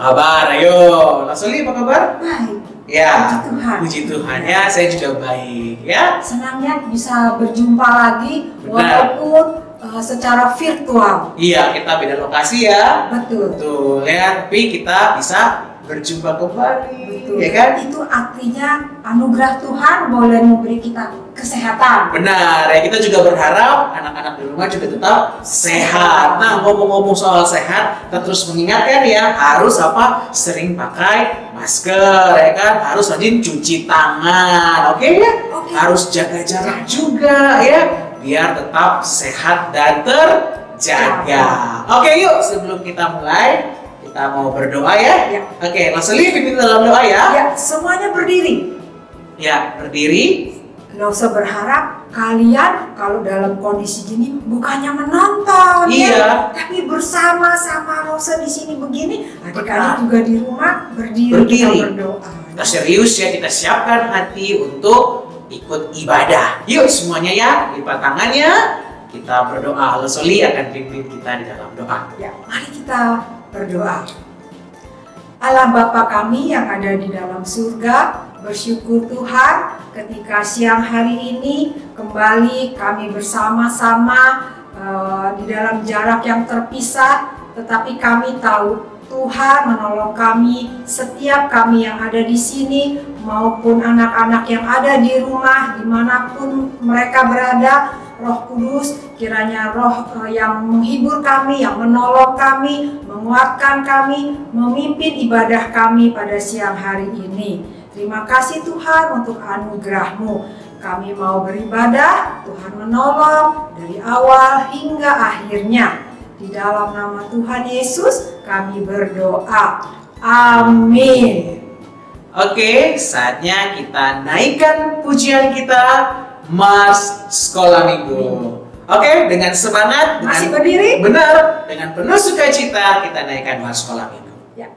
kabar? Ayo, Lasuli apa kabar? Baik. Ya, Puji Tuhan. puji Tuhan ya, saya juga baik ya. Senangnya bisa berjumpa lagi Benar. walaupun secara virtual. Iya, kita beda lokasi ya. Betul. Betul ya, tapi kita bisa berjumpa kembali. Betul. Ya kan? Itu artinya anugerah Tuhan boleh memberi kita kesehatan. Benar ya, kita juga berharap anak-anak di rumah juga tetap sehat. Nah, ngomong-ngomong soal sehat, kita terus mengingatkan ya, harus apa? Sering pakai masker ya kan, harus rajin cuci tangan, oke ya? Oke. Harus jaga jarak juga ya, biar tetap sehat dan terjaga. Oke, yuk sebelum kita mulai, kita mau berdoa ya. Ya. Oke, Lasuli pimpin dalam doa ya. Ya, semuanya berdiri. Ya, berdiri. Nggak usah berharap kalian kalau dalam kondisi gini bukannya menonton Iya. ya, tapi bersama-sama nggak usah di sini begini. Adik-adik Benar. juga di rumah berdiri. Berdiri. Kita berdoa. Kita serius ya, kita siapkan hati untuk ikut ibadah. Yuk semuanya ya, lipat tangannya. Kita berdoa. Lasuli akan pimpin kita di dalam doa. Ya, mari kita berdoa. Allah Bapa kami yang ada di dalam surga, bersyukur Tuhan ketika siang hari ini kembali kami bersama-sama di dalam jarak yang terpisah, tetapi kami tahu Tuhan menolong kami, setiap kami yang ada di sini maupun anak-anak yang ada di rumah dimanapun mereka berada. Roh Kudus, kiranya roh yang menghibur kami, yang menolong kami, menguatkan kami, memimpin ibadah kami pada siang hari ini. Terima kasih Tuhan untuk anugerah-Mu. Kami mau beribadah, Tuhan menolong dari awal hingga akhirnya. Di dalam nama Tuhan Yesus kami berdoa. Amin. Oke, saatnya kita naikkan pujian kita, Mars Sekolah Minggu. Oke, dengan semangat, Masih dengan berdiri? benar, dengan penuh sukacita kita naikkan Mars Sekolah Minggu. Ya.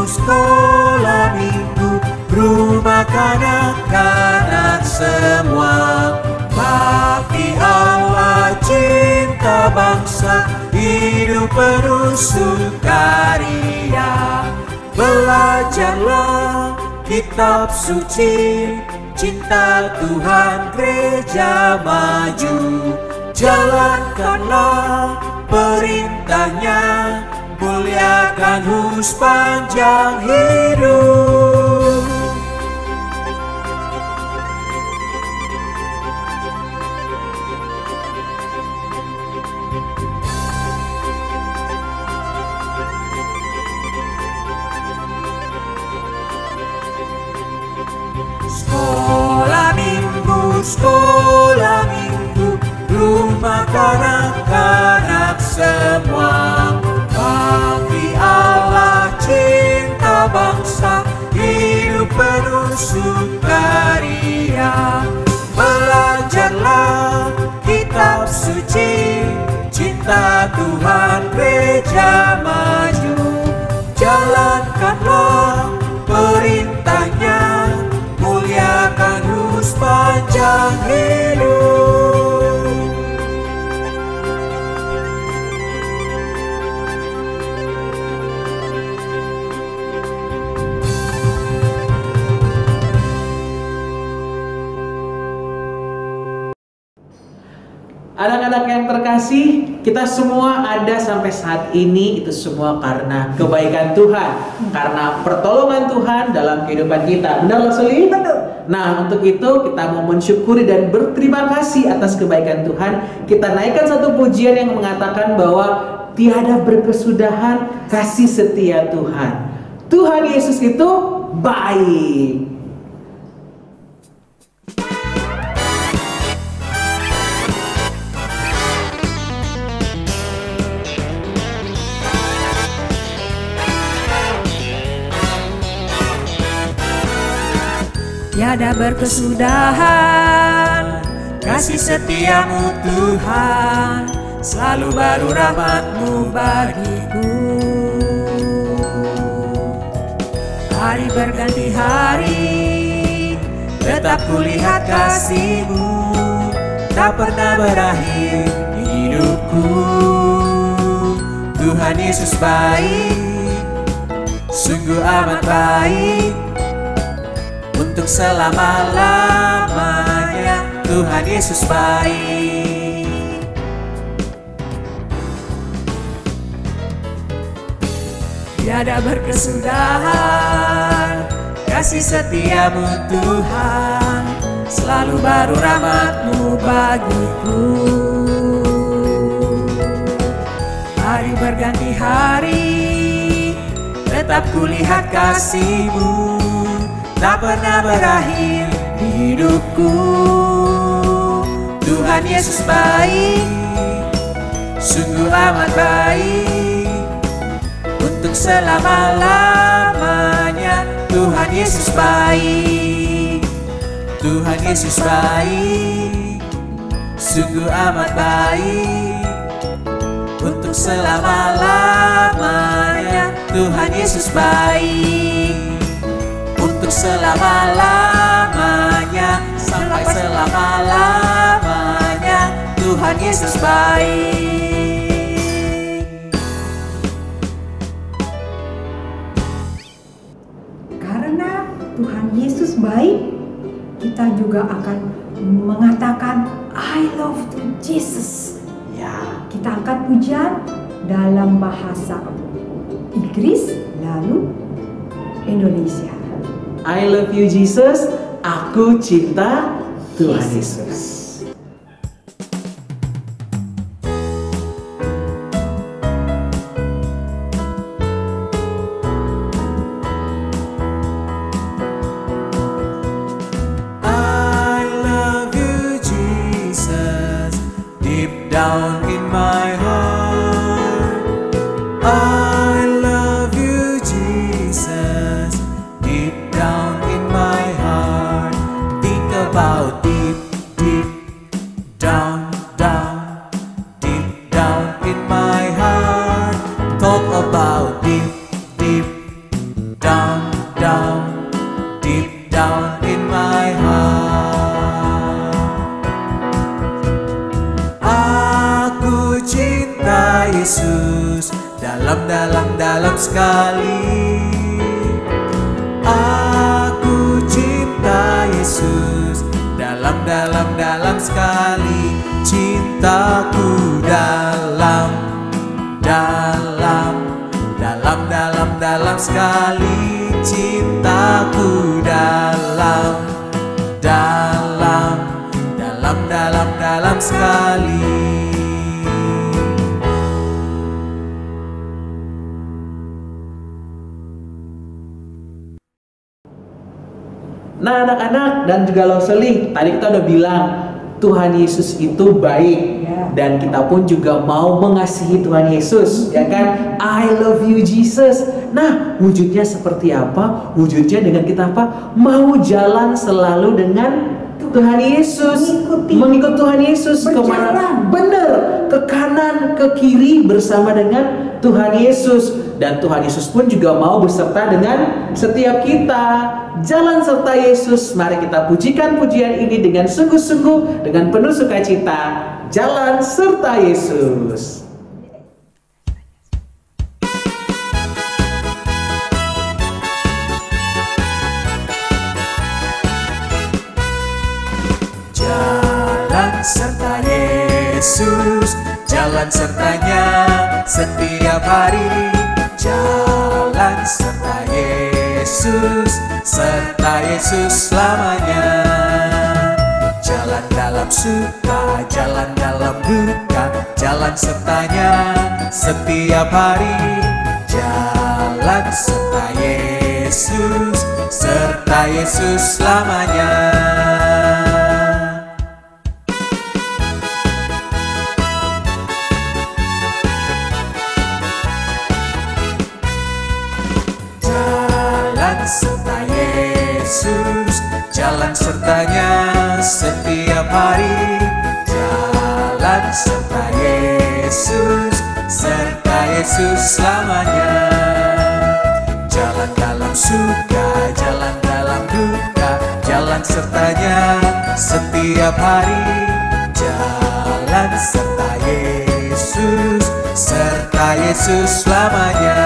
Sekolah minggu, rumah kanak-kanak semua. Bakti Allah, cinta bangsa, hidup penuh sukaria. Belajarlah kitab suci, cinta Tuhan gereja maju. Jalankanlah perintahnya, muliakan sepanjang hidup. Sekolah minggu, rumah kanak-kanak semua. Bakti Allah, cinta bangsa, hidup penuh sukaria. Belajarlah kitab suci, cinta Tuhan gereja maju. Jalankanlah perintahnya, muliakan sepanjang hidup. Anak-anak yang terkasih, kita semua ada sampai saat ini itu semua karena kebaikan Tuhan, karena pertolongan Tuhan dalam kehidupan kita. Benar Lasuli? Betul. Nah, untuk itu kita mau mensyukuri dan berterima kasih atas kebaikan Tuhan. Kita naikkan satu pujian yang mengatakan bahwa tiada berkesudahan kasih setia Tuhan. Tuhan Yesus itu baik. Tiada berkesudahan Kasih setiamu Tuhan, selalu baru rahmat-Mu bagiku. Hari berganti hari, tetap kulihat kasih-Mu, tak pernah berakhir di hidupku. Tuhan Yesus baik, sungguh amat baik, untuk selama-lamanya. Tuhan Yesus baik. Tiada berkesudahan kasih setiamu Tuhan, selalu baru rahmat-Mu bagiku. Hari berganti hari, tetap kulihat kasih-Mu, tak pernah berakhir di hidupku. Tuhan Yesus baik, sungguh amat baik, untuk selama-lamanya. Tuhan Yesus baik, Tuhan Yesus baik, sungguh amat baik, untuk selama-lamanya. Tuhan Yesus baik, untuk selama-lamanya, sampai selama-lamanya. Tuhan Yesus baik. Karena Tuhan Yesus baik, kita juga akan mengatakan I love to Jesus. Ya. Kita angkat pujian dalam bahasa Inggris lalu Indonesia. I love you Jesus, aku cinta Tuhan Yesus. I love you Jesus, deep down in my heart. I love you Jesus, deep down in my heart. Think about deep, deep down, down, deep down in my heart. Talk about deep, deep down, down, deep down in my heart. Aku cinta Yesus dalam sekali. Aku cinta Yesus dalam sekali. Cintaku dalam sekali. Cintaku dalam sekali. Nah anak-anak dan juga Loseli, tadi kita udah bilang Tuhan Yesus itu baik, Ya. dan kita pun juga mau mengasihi Tuhan Yesus, ya kan? I love you Jesus. Nah, wujudnya seperti apa? Wujudnya dengan kita apa? Mau jalan selalu dengan Tuhan Yesus, mengikut Tuhan Yesus kemana? Berjalan. Bener, ke kanan, ke kiri bersama dengan Tuhan Yesus. Dan Tuhan Yesus pun juga mau beserta dengan setiap kita. Jalan serta Yesus. Mari kita pujikan pujian ini dengan sungguh-sungguh, dengan penuh sukacita. Jalan serta Yesus. Jalan serta Yesus, jalan sertanya setiap hari. Jalan serta Yesus, serta Yesus selamanya. Jalan dalam suka, jalan dalam duka, jalan sertanya setiap hari. Jalan serta Yesus, serta Yesus selamanya. Jalan serta Yesus, jalan sertanya setiap hari. jalan serta Yesus, serta Yesus selamanya. Jalan dalam suka, jalan dalam duka, jalan sertanya setiap hari. Jalan serta Yesus, serta Yesus selamanya.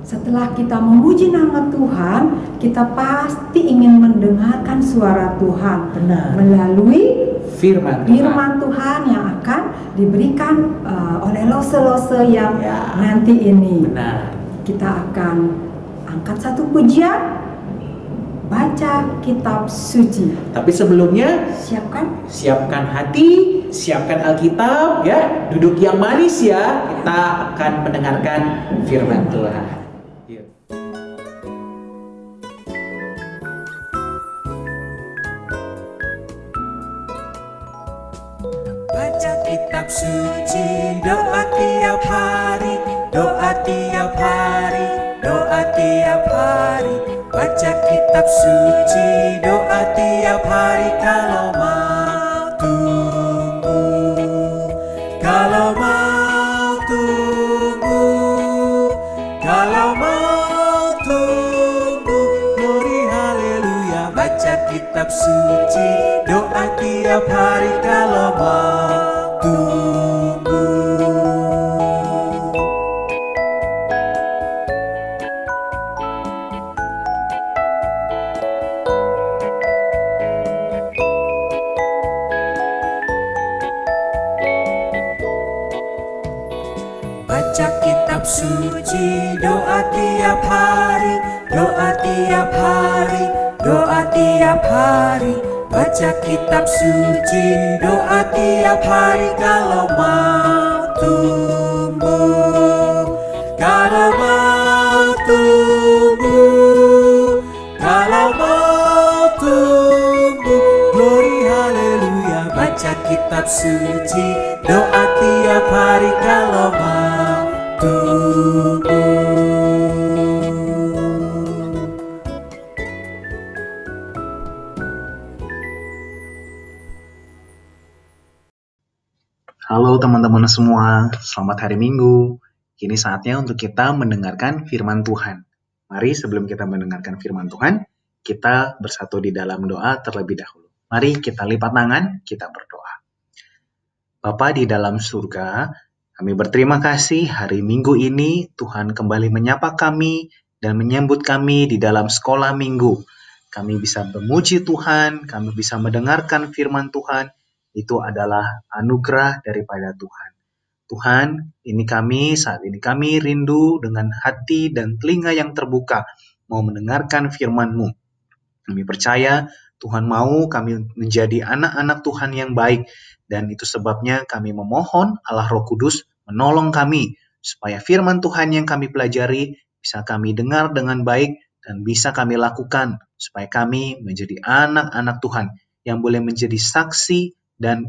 Setelah kita memuji nama Tuhan, kita pasti ingin mendengarkan suara Tuhan. Benar. Melalui Firman firman Tuhan yang akan diberikan oleh lose-lose yang Ya. nanti ini. Benar. Kita akan angkat satu pujian, baca kitab suci. Tapi sebelumnya siapkan hati, siapkan Alkitab ya, duduk yang manis ya. Kita akan mendengarkan firman Tuhan. Yuk. Baca kitab suci, doa tiap hari, doa tiap hari, doa tiap hari. Baca kitab suci, doa tiap hari. Kalau mau tunggu, kalau mau tunggu, kalau mau tunggu. Glory haleluya. Baca kitab suci, doa tiap hari. Kalau mau tunggu. Baca kitab suci, doa tiap hari, doa tiap hari, doa tiap hari. Baca kitab suci, doa tiap hari. Kalau mau tumbuh, kalau mau tumbuh, kalau mau tumbuh. Glory haleluya. Baca kitab suci, doa tiap hari. Kalau mau tumbuh. Halo teman-teman semua, selamat hari Minggu. Kini saatnya untuk kita mendengarkan firman Tuhan. Mari sebelum kita mendengarkan firman Tuhan, kita bersatu di dalam doa terlebih dahulu. Mari kita lipat tangan, kita berdoa. Bapa di dalam surga, kami berterima kasih hari Minggu ini Tuhan kembali menyapa kami dan menyambut kami di dalam sekolah Minggu. Kami bisa memuji Tuhan, kami bisa mendengarkan firman Tuhan. Itu adalah anugerah daripada Tuhan. Tuhan, saat ini kami rindu dengan hati dan telinga yang terbuka mau mendengarkan firman-Mu. Kami percaya Tuhan mau kami menjadi anak-anak Tuhan yang baik, dan itu sebabnya kami memohon Allah Roh Kudus menolong kami supaya firman Tuhan yang kami pelajari bisa kami dengar dengan baik dan bisa kami lakukan supaya kami menjadi anak-anak Tuhan yang boleh menjadi saksi dan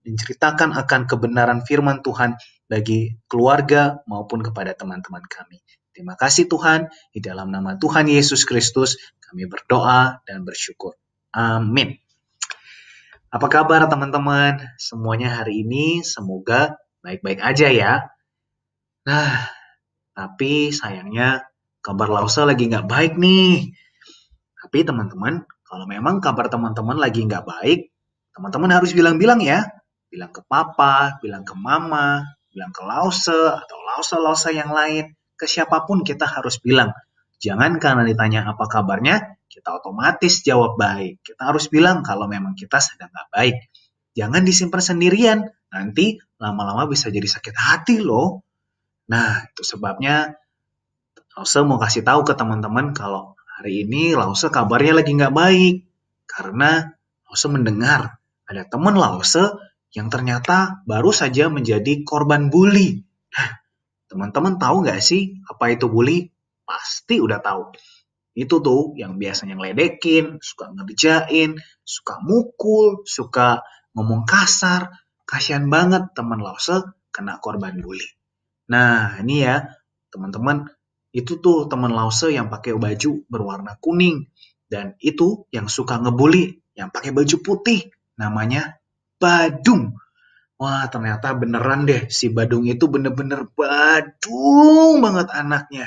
menceritakan akan kebenaran firman Tuhan bagi keluarga maupun kepada teman-teman kami. Terima kasih Tuhan, di dalam nama Tuhan Yesus Kristus kami berdoa dan bersyukur. Amin. Apa kabar teman-teman? Semuanya hari ini semoga baik-baik aja ya. Nah, tapi sayangnya kabar Lausa lagi nggak baik nih. Tapi teman-teman, kalau memang kabar teman-teman lagi nggak baik, teman-teman harus bilang-bilang ya. Bilang ke papa, bilang ke mama, bilang ke Lause atau Lause-Lause yang lain. Ke siapapun kita harus bilang. Jangan karena ditanya apa kabarnya, kita otomatis jawab baik. Kita harus bilang kalau memang kita sedang nggak baik. Jangan disimpan sendirian. Nanti lama-lama bisa jadi sakit hati loh. Nah, itu sebabnya Lause mau kasih tahu ke teman-teman kalau hari ini Lause kabarnya lagi nggak baik. Karena Lause mendengar ada teman Lause yang ternyata baru saja menjadi korban bully. Teman-teman tahu nggak sih apa itu bully? Pasti udah tahu. Itu tuh yang biasanya ngeledekin, suka ngerjain, suka mukul, suka ngomong kasar. Kasian banget teman Lause kena korban bully. Nah ini ya teman-teman, itu tuh teman Lause yang pakai baju berwarna kuning. Dan itu yang suka ngebully yang pakai baju putih, namanya Badung. Wah, ternyata beneran deh, si Badung itu bener-bener badung banget anaknya.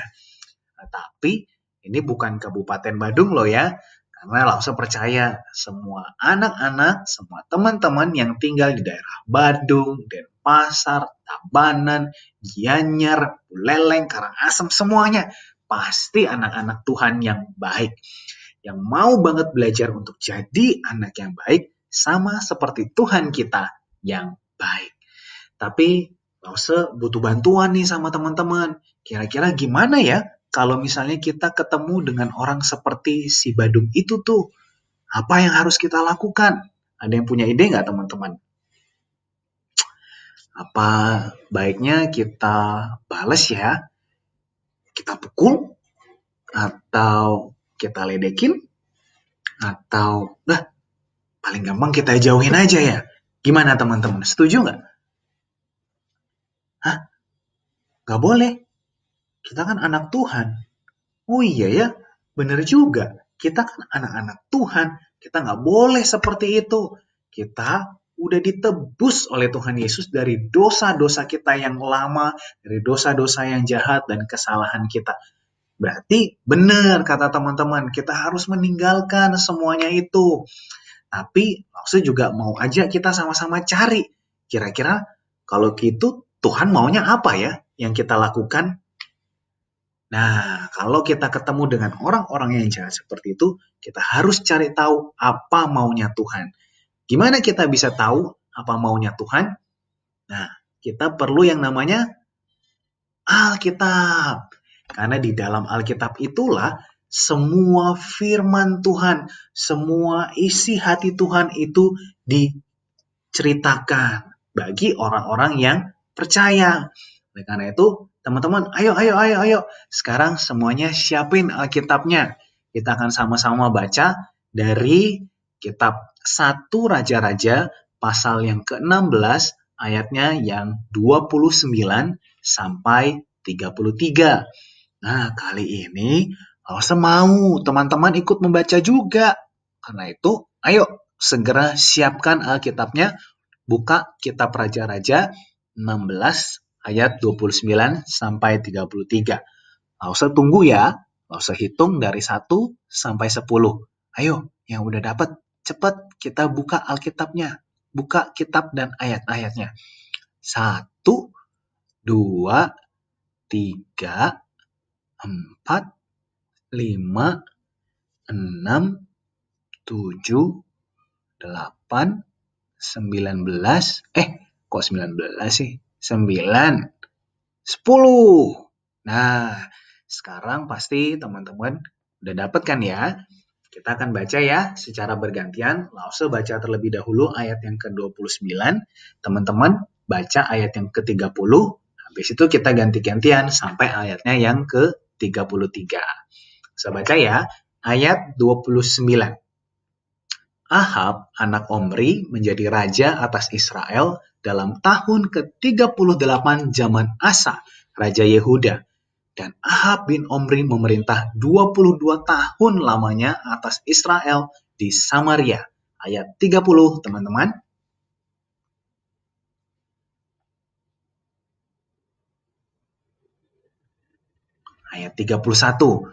Nah, tapi ini bukan Kabupaten Badung loh ya, karena langsung percaya semua anak-anak, semua teman-teman yang tinggal di daerah Badung, Denpasar, Tabanan, Gianyar, Buleleng, Karangasem, semuanya pasti anak-anak Tuhan yang baik, yang mau banget belajar untuk jadi anak yang baik, sama seperti Tuhan kita yang baik. Tapi Lause butuh bantuan nih sama teman-teman. Kira-kira gimana ya kalau misalnya kita ketemu dengan orang seperti si Badung itu tuh? Apa yang harus kita lakukan? Ada yang punya ide nggak teman-teman? Apa baiknya kita bales ya? Kita pukul? Atau kita ledekin? Atau paling gampang kita jauhin aja ya? Gimana teman-teman? Setuju nggak? Hah? Nggak boleh. Kita kan anak Tuhan. Oh iya ya, bener juga. Kita kan anak-anak Tuhan. Kita nggak boleh seperti itu. Kita udah ditebus oleh Tuhan Yesus dari dosa-dosa kita yang lama, dari dosa-dosa yang jahat dan kesalahan kita. Berarti benar kata teman-teman, kita harus meninggalkan semuanya itu. Tapi maksud juga mau aja kita sama-sama cari. Kira-kira kalau gitu Tuhan maunya apa ya yang kita lakukan? Nah, kalau kita ketemu dengan orang-orang yang jahat seperti itu, kita harus cari tahu apa maunya Tuhan. Gimana kita bisa tahu apa maunya Tuhan? Nah, kita perlu yang namanya Alkitab. Karena di dalam Alkitab itulah semua firman Tuhan, semua isi hati Tuhan itu diceritakan bagi orang-orang yang percaya. Oleh karena itu, teman-teman, ayo. Sekarang semuanya siapin Alkitabnya. Kita akan sama-sama baca dari kitab 1 Raja-Raja pasal yang ke-16 ayatnya yang 29 sampai 33. Nah, kali ini Lause mau teman-teman ikut membaca juga. Karena itu, ayo segera siapkan Alkitabnya. Buka kitab Raja-Raja 16 ayat 29 sampai 33. Lause tunggu ya. Lause hitung dari 1 sampai 10. Ayo, yang udah dapat, cepat kita buka Alkitabnya. Buka kitab dan ayat-ayatnya. 1, 2, 3, 4, 5, 6, 7, 8, 19. Kok 19 sih? 9, 10. Nah, sekarang pasti teman-teman udah dapat kan ya? Kita akan baca ya secara bergantian. Lause baca terlebih dahulu ayat yang ke-29. Teman-teman baca ayat yang ke-30. Habis itu kita ganti-gantian sampai ayatnya yang ke-33. Saya baca ya, ayat 29. Ahab, anak Omri, menjadi raja atas Israel dalam tahun ke-38 zaman Asa, Raja Yehuda. Dan Ahab bin Omri memerintah 22 tahun lamanya atas Israel di Samaria. Ayat 30, teman-teman. Ayat 31.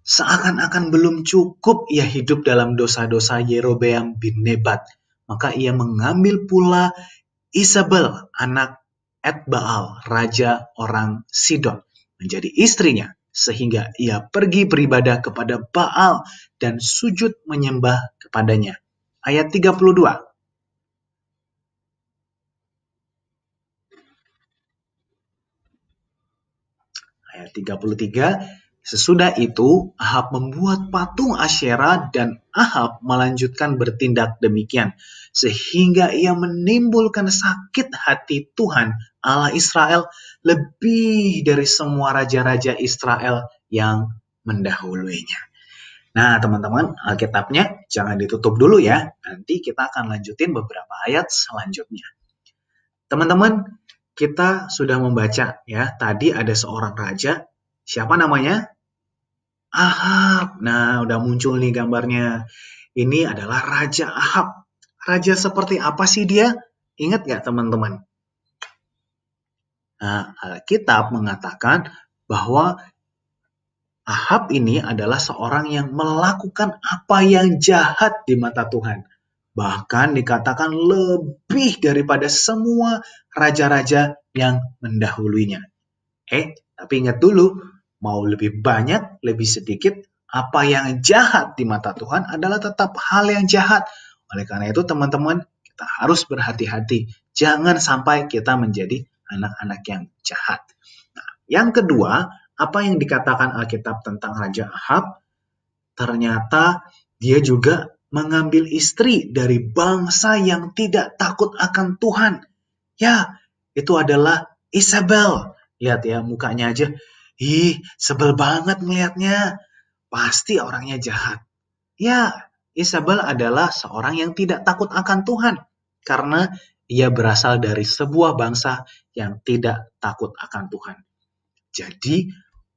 Seakan-akan belum cukup ia hidup dalam dosa-dosa Yerobeam bin Nebat. Maka ia mengambil pula Isabel, anak Etbaal, raja orang Sidon, menjadi istrinya. Sehingga ia pergi beribadah kepada Baal dan sujud menyembah kepadanya. Ayat 32. Ayat 33. Sesudah itu, Ahab membuat patung Asyera dan Ahab melanjutkan bertindak demikian, sehingga ia menimbulkan sakit hati Tuhan Allah Israel lebih dari semua raja-raja Israel yang mendahuluinya. Nah, teman-teman, Alkitabnya jangan ditutup dulu ya. Nanti kita akan lanjutin beberapa ayat selanjutnya. Teman-teman, kita sudah membaca ya. Tadi ada seorang raja. Siapa namanya? Ahab. Nah, udah muncul nih gambarnya. Ini adalah Raja Ahab. Raja seperti apa sih dia? Ingat gak teman-teman? Nah, Alkitab mengatakan bahwa Ahab ini adalah seorang yang melakukan apa yang jahat di mata Tuhan. Bahkan dikatakan lebih daripada semua raja-raja yang mendahulunya. Tapi ingat dulu, mau lebih banyak, lebih sedikit, apa yang jahat di mata Tuhan adalah tetap hal yang jahat. Oleh karena itu teman-teman, kita harus berhati-hati. Jangan sampai kita menjadi anak-anak yang jahat. Nah, yang kedua, apa yang dikatakan Alkitab tentang Raja Ahab? Ternyata dia juga mengambil istri dari bangsa yang tidak takut akan Tuhan. Ya, itu adalah Isabel. Lihat ya, mukanya aja. Sebel banget melihatnya. Pasti orangnya jahat. Ya, Isabel adalah seorang yang tidak takut akan Tuhan. Karena ia berasal dari sebuah bangsa yang tidak takut akan Tuhan. Jadi,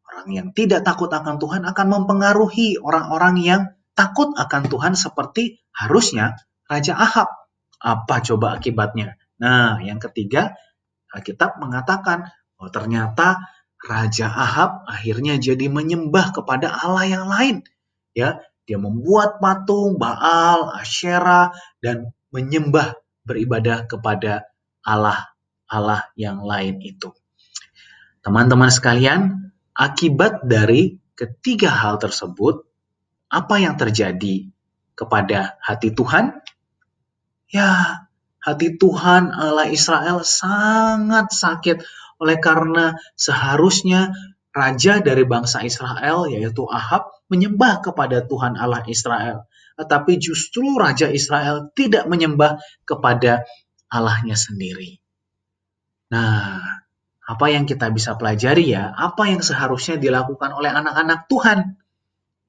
orang yang tidak takut akan Tuhan akan mempengaruhi orang-orang yang takut akan Tuhan seperti harusnya Raja Ahab. Apa coba akibatnya? Nah, yang ketiga, Alkitab mengatakan bahwa ternyata Raja Ahab akhirnya jadi menyembah kepada Allah yang lain. Ya, dia membuat patung Baal, Asyera, dan menyembah beribadah kepada Allah yang lain itu. Teman-teman sekalian, akibat dari ketiga hal tersebut, apa yang terjadi kepada hati Tuhan? Ya, hati Tuhan Allah Israel sangat sakit oleh karena seharusnya raja dari bangsa Israel yaitu Ahab menyembah kepada Tuhan Allah Israel. Tetapi justru raja Israel tidak menyembah kepada Allahnya sendiri. Nah, apa yang kita bisa pelajari ya? Apa yang seharusnya dilakukan oleh anak-anak Tuhan?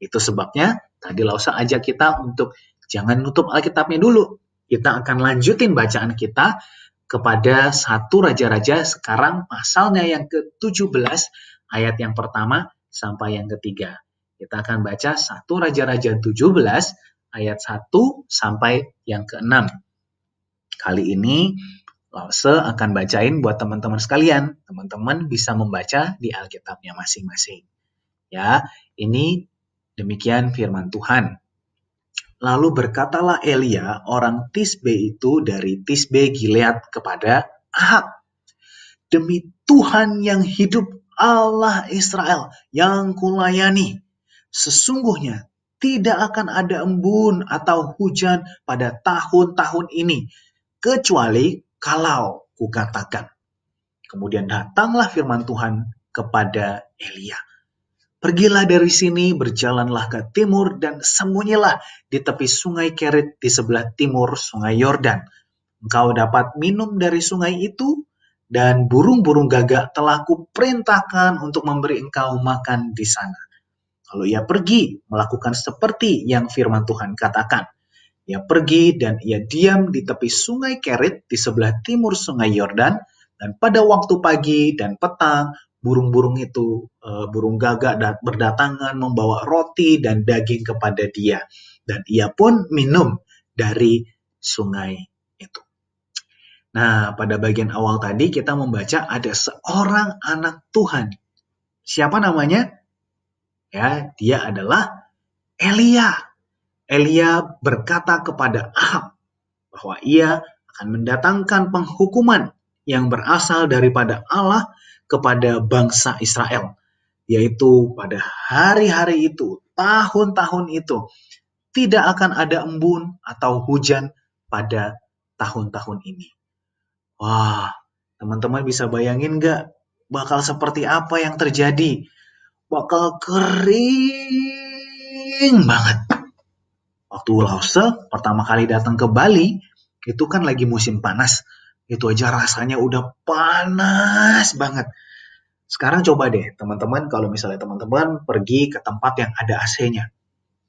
Itu sebabnya tadi Lausa ajak kita untuk jangan nutup Alkitabnya dulu. Kita akan lanjutin bacaan kita kepada 1 Raja-Raja sekarang pasalnya yang ke-17 ayat yang pertama sampai yang ketiga. Kita akan baca 1 Raja-Raja 17 ayat 1 sampai yang ke-6. Kali ini Lause akan bacain buat teman-teman sekalian. Teman-teman bisa membaca di Alkitabnya masing-masing. Ya, ini demikian firman Tuhan. Lalu berkatalah Elia, orang Tisbe itu dari Tisbe Gilead kepada Ahab. Demi Tuhan yang hidup, Allah Israel yang kulayani, sesungguhnya tidak akan ada embun atau hujan pada tahun-tahun ini, kecuali kalau kukatakan. Kemudian datanglah firman Tuhan kepada Elia. Pergilah dari sini, berjalanlah ke timur dan sembunyilah di tepi sungai Kerit di sebelah timur sungai Yordan. Engkau dapat minum dari sungai itu dan burung-burung gagak telah kuperintahkan untuk memberi engkau makan di sana. Lalu ia pergi melakukan seperti yang firman Tuhan katakan. Ia pergi dan ia diam di tepi sungai Kerit di sebelah timur sungai Yordan, dan pada waktu pagi dan petang burung-burung itu, burung gagak berdatangan membawa roti dan daging kepada dia. Dan ia pun minum dari sungai itu. Nah, pada bagian awal tadi kita membaca ada seorang anak Tuhan. Siapa namanya? Ya, dia adalah Elia. Elia berkata kepada Ahab bahwa ia akan mendatangkan penghukuman yang berasal daripada Allah kepada bangsa Israel. Yaitu pada hari-hari itu, tahun-tahun itu, tidak akan ada embun atau hujan pada tahun-tahun ini. Wah, teman-teman bisa bayangin nggak bakal seperti apa yang terjadi? Bakal kering banget. Waktu Lause pertama kali datang ke Bali, itu kan lagi musim panas. Itu aja rasanya udah panas banget. Sekarang coba deh teman-teman, kalau misalnya teman-teman pergi ke tempat yang ada AC-nya.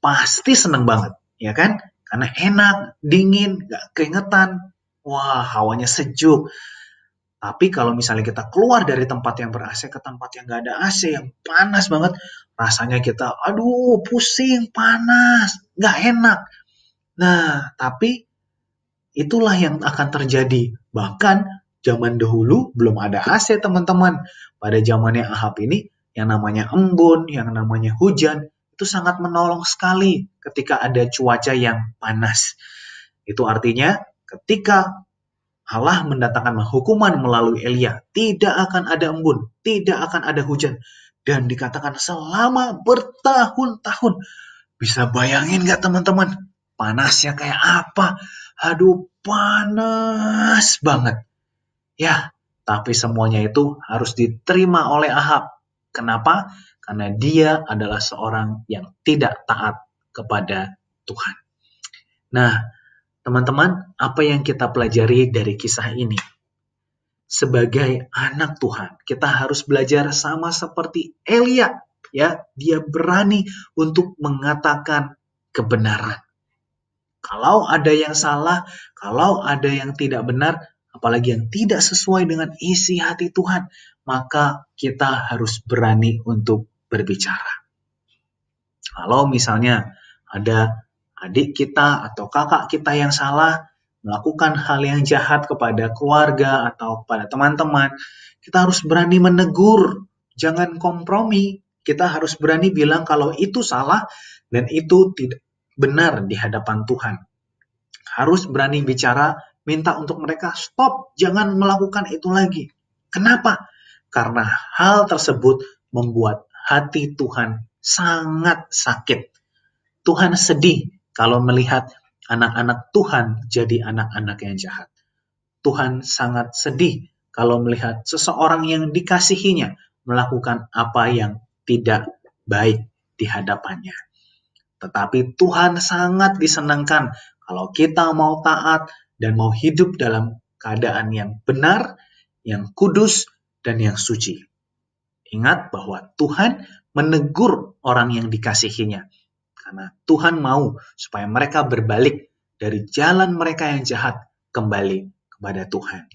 Pasti seneng banget, ya kan? Karena enak, dingin, gak keringetan. Wah, hawanya sejuk. Tapi kalau misalnya kita keluar dari tempat yang ber-AC ke tempat yang gak ada AC, yang panas banget, rasanya kita, aduh pusing, panas, gak enak. Nah, tapi itulah yang akan terjadi. Bahkan zaman dahulu belum ada AC, teman-teman. Pada zamannya Ahab ini, yang namanya embun, yang namanya hujan, itu sangat menolong sekali ketika ada cuaca yang panas. Itu artinya ketika Allah mendatangkan hukuman melalui Elia, tidak akan ada embun, tidak akan ada hujan. Dan dikatakan selama bertahun-tahun. Bisa bayangin nggak teman-teman? Panasnya kayak apa? Aduh, panas banget. Ya, tapi semuanya itu harus diterima oleh Ahab. Kenapa? Karena dia adalah seorang yang tidak taat kepada Tuhan. Nah, teman-teman, apa yang kita pelajari dari kisah ini? Sebagai anak Tuhan, kita harus belajar sama seperti Elia. Ya, dia berani untuk mengatakan kebenaran. Kalau ada yang salah, kalau ada yang tidak benar, apalagi yang tidak sesuai dengan isi hati Tuhan, maka kita harus berani untuk berbicara. Kalau misalnya ada adik kita atau kakak kita yang salah, melakukan hal yang jahat kepada keluarga atau kepada teman-teman, kita harus berani menegur, jangan kompromi. Kita harus berani bilang kalau itu salah dan itu tidak benar di hadapan Tuhan. Harus berani bicara, minta untuk mereka stop, jangan melakukan itu lagi. Kenapa? Karena hal tersebut membuat hati Tuhan sangat sakit. Tuhan sedih kalau melihat anak-anak Tuhan jadi anak-anak yang jahat. Tuhan sangat sedih kalau melihat seseorang yang dikasihinya melakukan apa yang tidak baik di hadapannya. Tetapi Tuhan sangat disenangkan kalau kita mau taat dan mau hidup dalam keadaan yang benar, yang kudus, dan yang suci. Ingat bahwa Tuhan menegur orang yang dikasihinya. Karena Tuhan mau supaya mereka berbalik dari jalan mereka yang jahat kembali kepada Tuhan.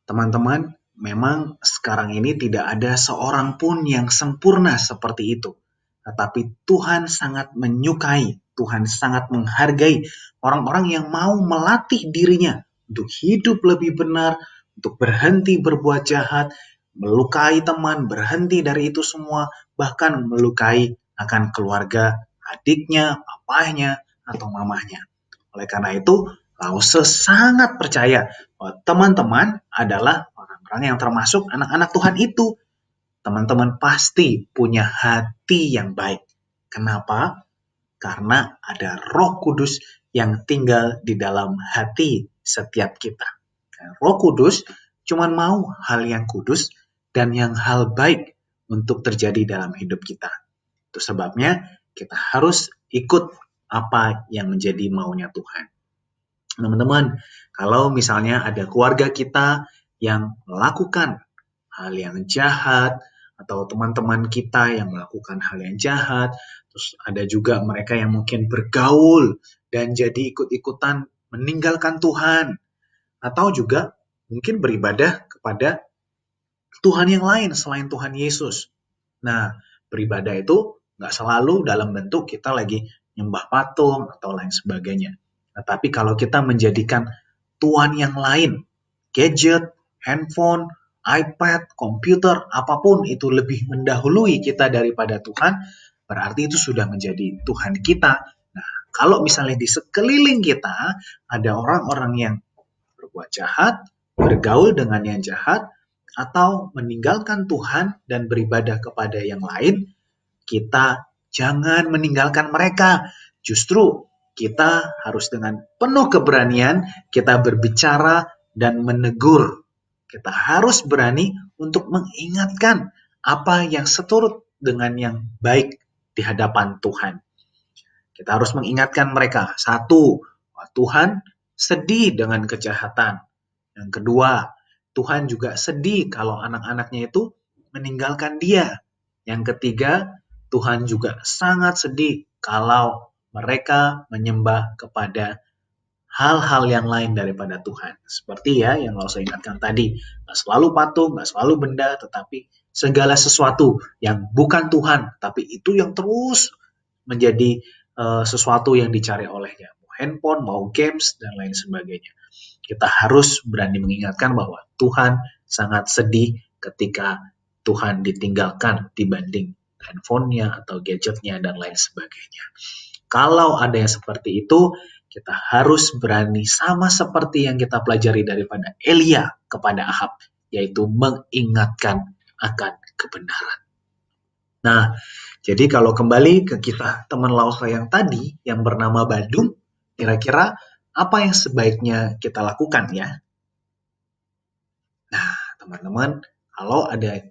Teman-teman, memang sekarang ini tidak ada seorang pun yang sempurna seperti itu. Tetapi Tuhan sangat menyukai, Tuhan sangat menghargai orang-orang yang mau melatih dirinya untuk hidup lebih benar, untuk berhenti berbuat jahat, melukai teman, berhenti dari itu semua, bahkan melukai akan keluarga, adiknya, papahnya, atau mamahnya. Oleh karena itu, Lause sangat percaya bahwa teman-teman adalah orang-orang yang termasuk anak-anak Tuhan itu. Teman-teman pasti punya hati yang baik. Kenapa? Karena ada Roh Kudus yang tinggal di dalam hati setiap kita. Roh Kudus cuma mau hal yang kudus dan yang hal baik untuk terjadi dalam hidup kita. Itu sebabnya kita harus ikut apa yang menjadi maunya Tuhan. Teman-teman, kalau misalnya ada keluarga kita yang melakukan hal yang jahat, atau teman-teman kita yang melakukan hal yang jahat, terus ada juga mereka yang mungkin bergaul dan jadi ikut-ikutan meninggalkan Tuhan, atau juga mungkin beribadah kepada Tuhan yang lain selain Tuhan Yesus. Nah, beribadah itu nggak selalu dalam bentuk kita lagi nyembah patung atau lain sebagainya. Tetapi kalau kita menjadikan Tuhan yang lain, gadget, handphone, iPad, komputer, apapun itu lebih mendahului kita daripada Tuhan, berarti itu sudah menjadi Tuhan kita. Nah, kalau misalnya di sekeliling kita ada orang-orang yang berbuat jahat, bergaul dengan yang jahat, atau meninggalkan Tuhan dan beribadah kepada yang lain, kita jangan meninggalkan mereka. Justru kita harus dengan penuh keberanian kita berbicara dan menegur. Kita harus berani untuk mengingatkan apa yang seturut dengan yang baik di hadapan Tuhan. Kita harus mengingatkan mereka. Satu, Tuhan sedih dengan kejahatan. Yang kedua, Tuhan juga sedih kalau anak-anaknya itu meninggalkan Dia. Yang ketiga, Tuhan juga sangat sedih kalau mereka menyembah kepada hal-hal yang lain daripada Tuhan. Seperti ya yang saya ingatkan tadi, nggak selalu patung, nggak selalu benda, tetapi segala sesuatu yang bukan Tuhan, tapi itu yang terus menjadi sesuatu yang dicari olehnya, mau handphone, mau games, dan lain sebagainya. Kita harus berani mengingatkan bahwa Tuhan sangat sedih ketika Tuhan ditinggalkan dibanding handphonenya atau gadgetnya dan lain sebagainya. Kalau ada yang seperti itu, kita harus berani sama seperti yang kita pelajari daripada Elia kepada Ahab, yaitu mengingatkan akan kebenaran. Nah, jadi kalau kembali ke kita teman Lausa yang tadi, yang bernama Badung, kira-kira apa yang sebaiknya kita lakukan ya? Nah, teman-teman, kalau ada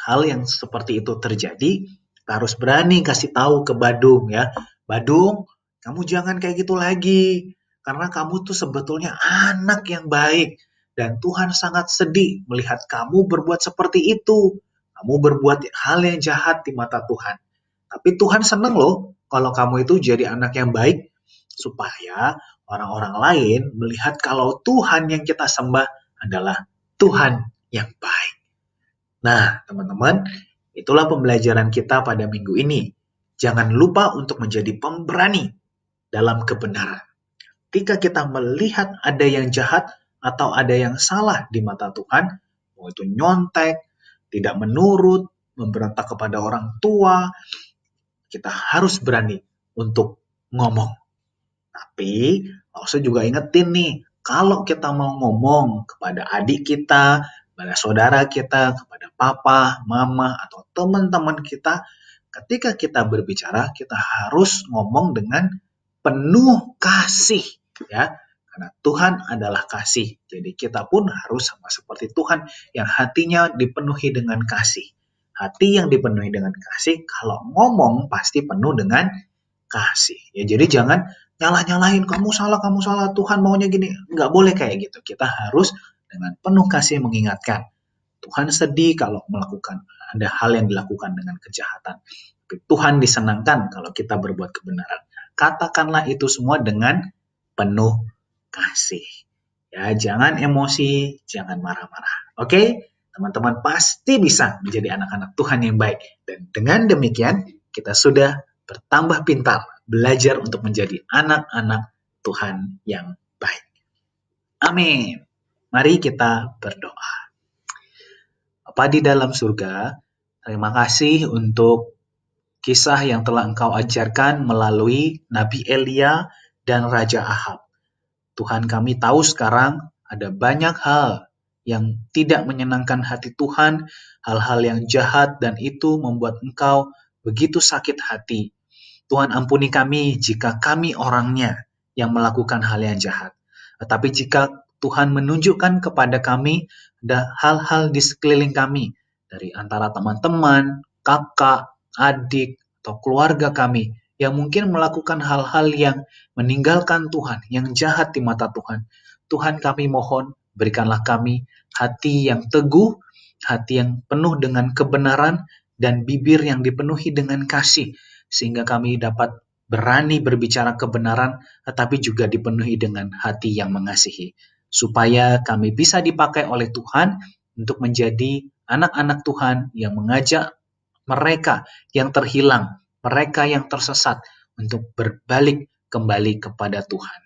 hal yang seperti itu terjadi, kita harus berani kasih tahu ke Badung ya. Badung, kamu jangan kayak gitu lagi. Karena kamu tuh sebetulnya anak yang baik. Dan Tuhan sangat sedih melihat kamu berbuat seperti itu. Kamu berbuat hal yang jahat di mata Tuhan. Tapi Tuhan senang loh kalau kamu itu jadi anak yang baik. Supaya orang-orang lain melihat kalau Tuhan yang kita sembah adalah Tuhan yang baik. Nah, teman-teman, itulah pembelajaran kita pada minggu ini. Jangan lupa untuk menjadi pemberani dalam kebenaran. Ketika kita melihat ada yang jahat atau ada yang salah di mata Tuhan, mau itu nyontek, tidak menurut, memberontak kepada orang tua, kita harus berani untuk ngomong. Tapi, Lausa juga ingetin nih, kalau kita mau ngomong kepada adik kita, kepada saudara kita, kepada papa, mama, atau teman-teman kita, ketika kita berbicara, kita harus ngomong dengan penuh kasih, ya. Karena Tuhan adalah kasih. Jadi kita pun harus sama seperti Tuhan yang hatinya dipenuhi dengan kasih. Hati yang dipenuhi dengan kasih, kalau ngomong pasti penuh dengan kasih. Ya, jadi jangan nyalah-nyalahin, kamu salah, Tuhan maunya gini. Nggak boleh kayak gitu. Kita harus dengan penuh kasih mengingatkan. Tuhan sedih kalau melakukan ada hal yang dilakukan dengan kejahatan. Tapi Tuhan disenangkan kalau kita berbuat kebenaran. Katakanlah itu semua dengan penuh kasih. Ya, jangan emosi, jangan marah-marah. Oke? Teman-teman pasti bisa menjadi anak-anak Tuhan yang baik. Dan dengan demikian, kita sudah bertambah pintar, belajar untuk menjadi anak-anak Tuhan yang baik. Amin. Mari kita berdoa. Bapa di dalam surga, terima kasih untuk kisah yang telah Engkau ajarkan melalui Nabi Elia dan Raja Ahab. Tuhan, kami tahu sekarang ada banyak hal yang tidak menyenangkan hati Tuhan, hal-hal yang jahat, dan itu membuat Engkau begitu sakit hati. Tuhan, ampuni kami jika kami orangnya yang melakukan hal yang jahat. Tetapi jika Tuhan menunjukkan kepada kami ada hal-hal di sekeliling kami, dari antara teman-teman, kakak, adik, atau keluarga kami, yang mungkin melakukan hal-hal yang meninggalkan Tuhan, yang jahat di mata Tuhan. Tuhan, kami mohon, berikanlah kami hati yang teguh, hati yang penuh dengan kebenaran, dan bibir yang dipenuhi dengan kasih, sehingga kami dapat berani berbicara kebenaran, tetapi juga dipenuhi dengan hati yang mengasihi, supaya kami bisa dipakai oleh Tuhan untuk menjadi anak-anak Tuhan yang mengajak mereka yang terhilang, mereka yang tersesat untuk berbalik kembali kepada Tuhan.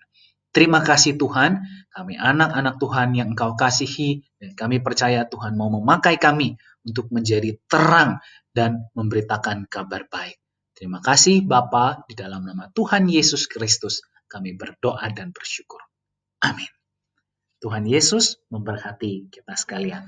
Terima kasih Tuhan, kami anak-anak Tuhan yang Engkau kasihi, dan kami percaya Tuhan mau memakai kami untuk menjadi terang dan memberitakan kabar baik. Terima kasih Bapa, di dalam nama Tuhan Yesus Kristus kami berdoa dan bersyukur. Amin. Tuhan Yesus memberkati kita sekalian.